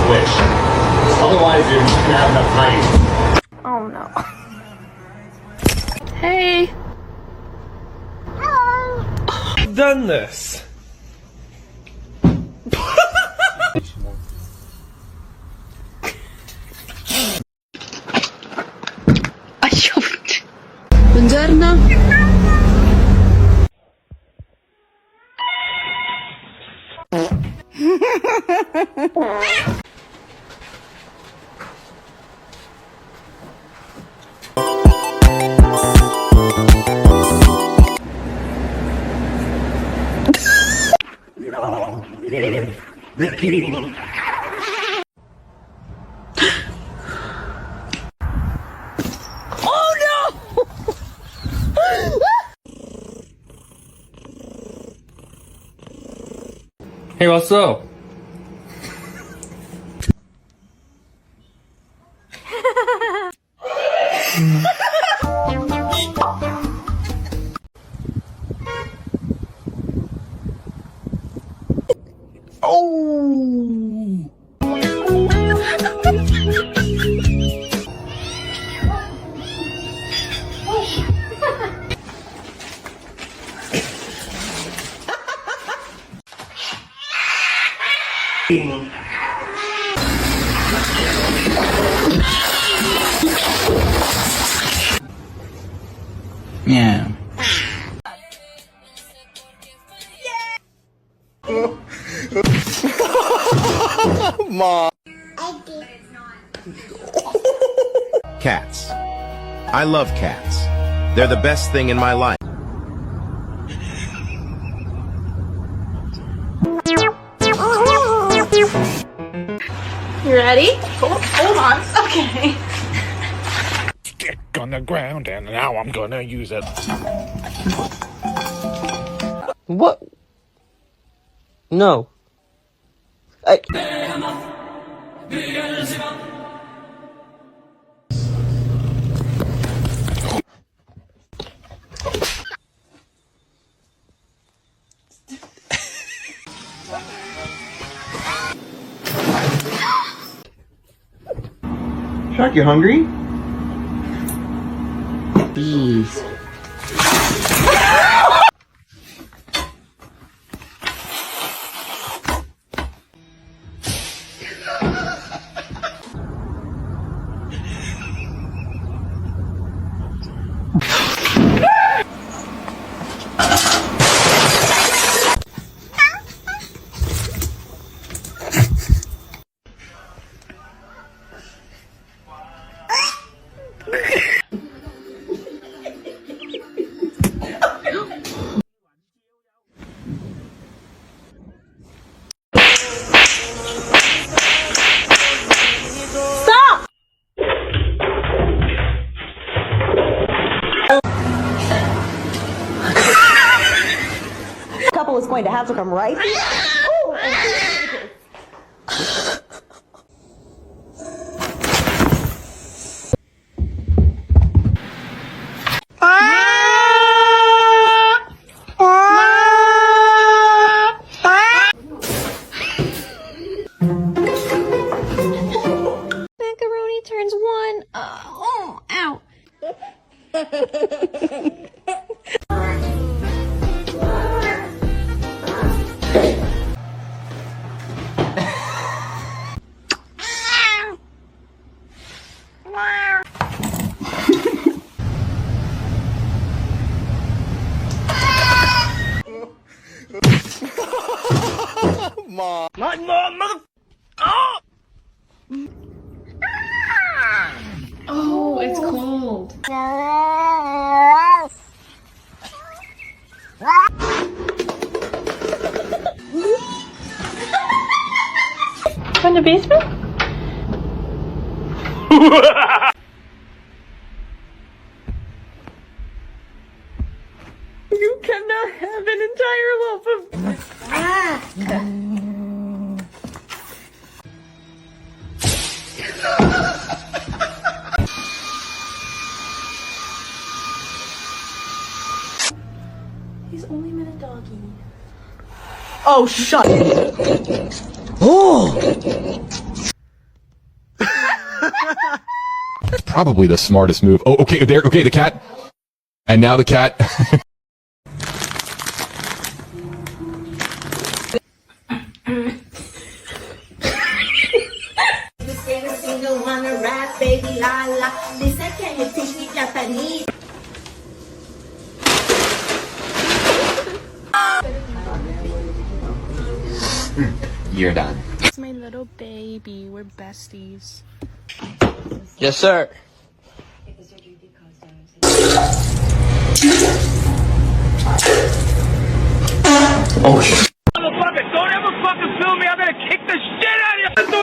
Squish. Otherwise, you're just gonna have enough height. Oh no. Hey. Hello. I've done this. Buongiorno. Oh no! Hey, what's up? Oh! Yeah. Mom. Cats. I love cats. They're the best thing in my life. You ready? Hold on. Okay. Stick on the ground, and now I'm gonna use it. What? No. Shark, you hungry? Bees. Couple is going to have to come right here. Oh, Macaroni turns one. Oh, ow. Mom. Not mother. Oh, it's cold. From the basement? You cannot have an entire loaf of... Oh, shut. Probably the smartest move. Oh, okay, there. Okay, the cat. And now the cat. You're done. It's my little baby. We're besties. Yes, sir. Oh, shit. Motherfucker, don't ever fucking film me. I'm gonna kick the shit out of you.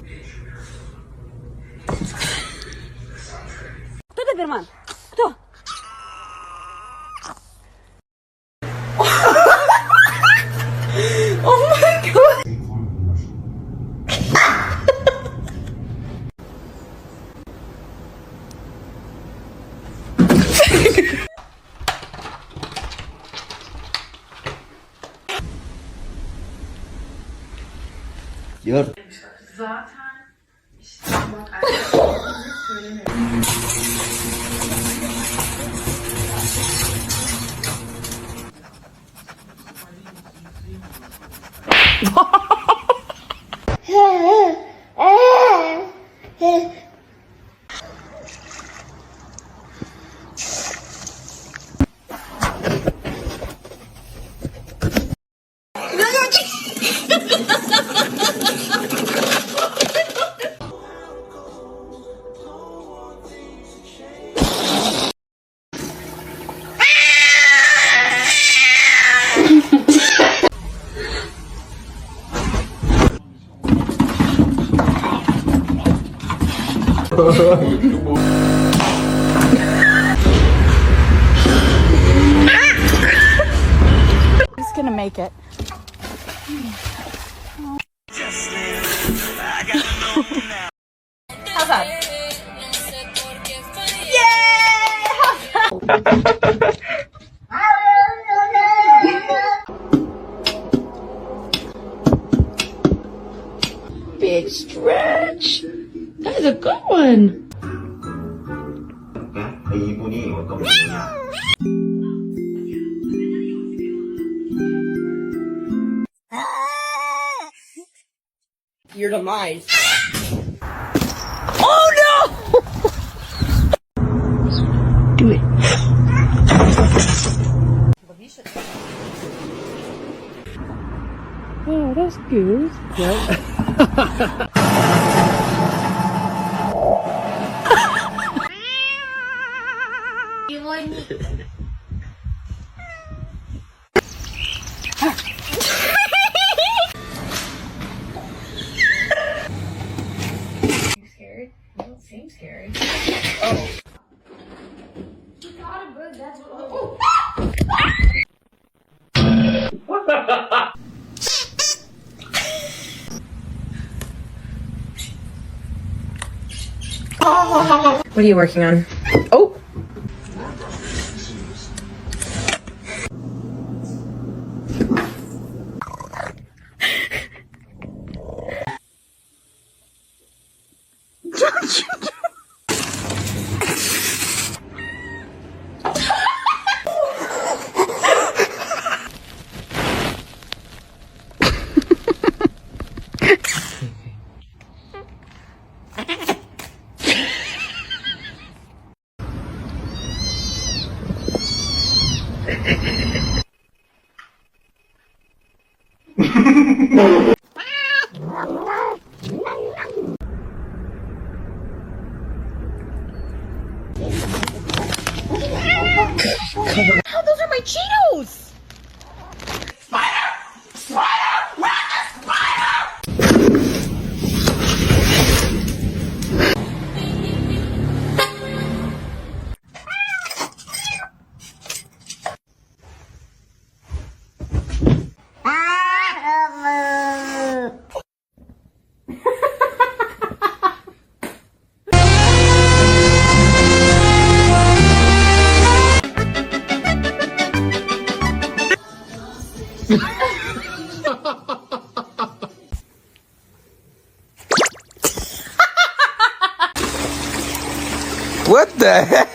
Кто Доберман? Кто? Oh my god! You're... He's gonna make it. How's that? Big stretch. That is a good one. Your demise. Oh no! Do it. Oh, that's good. Scared? You don't seem scared. What are you working on? Oh! Oh, those are my Cheetos! Spider! Spider! Where's the spider? What the heck?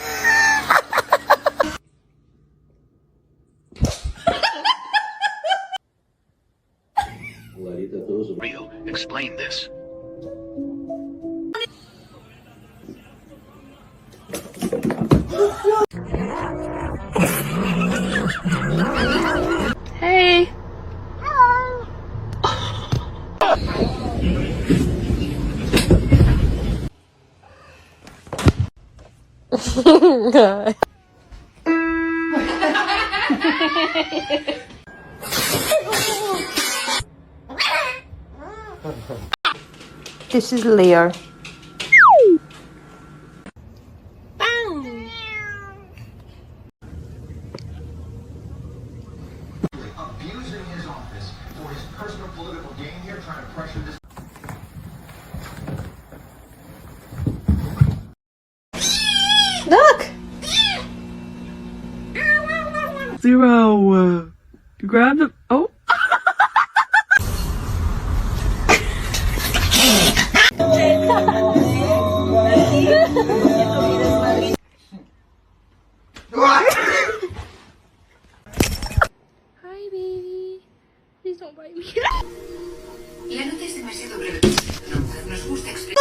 Real. Explain this. Hey. God. This is Leo. Abusing his office for his personal political gain here, trying to pressure this. Look! Zero. Grab the. Oh. Hi, baby. Please don't bite me. La nota es demasiado breve. Nos gusta explicar.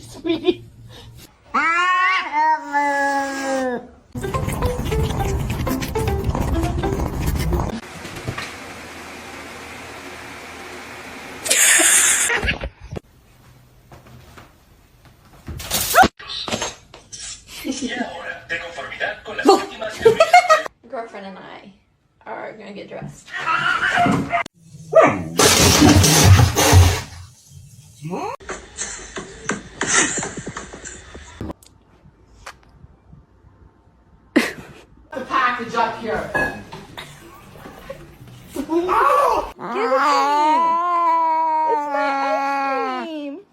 Sweetie. Girlfriend and I are gonna get dressed. The package up here.